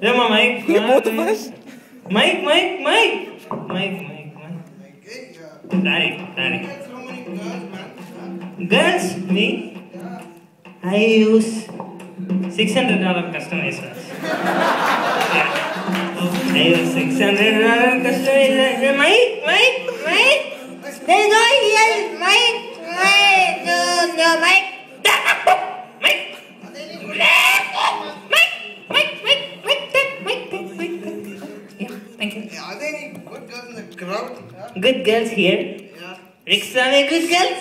Yeah, my mic. Both of us. Mic. Daddy. How many girls, man? Girls, me? I use $600 customizers. Yeah. I use $600 customizers. Mic. There's no here. Mic. No, mic. Yeah, thank you. Are there any good girls in the crowd? Good girls here. Yeah. RIGSA में good girls.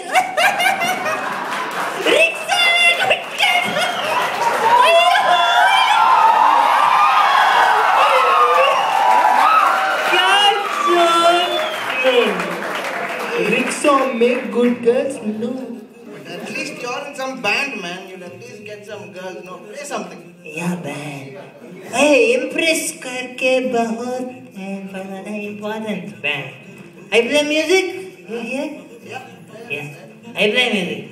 RIGSA में good girls. RIGSA make good girls? No. But at least you're in some band, man. You'll at least get some girls. No, play something. Yeah, band. Hey, impress करके बहुत important band. I play music. You hear? Yeah. I play music.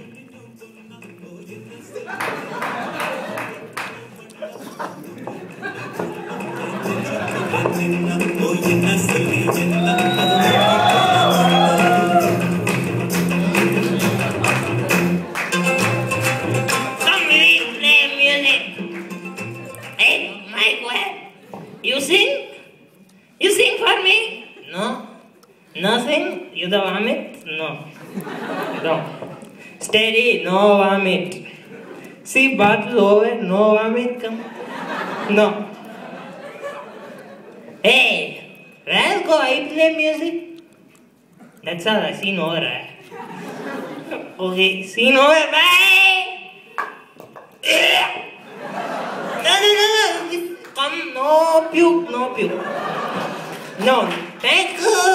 You sing? You sing for me? No. Nothing? You don't vomit? No. No. Steady, no vomit. See, bottle over, no vomit, come. No. Hey, let's go, I play music. That's all, scene over. Okay, scene over, bye! No. Come, no puke. No, thank you.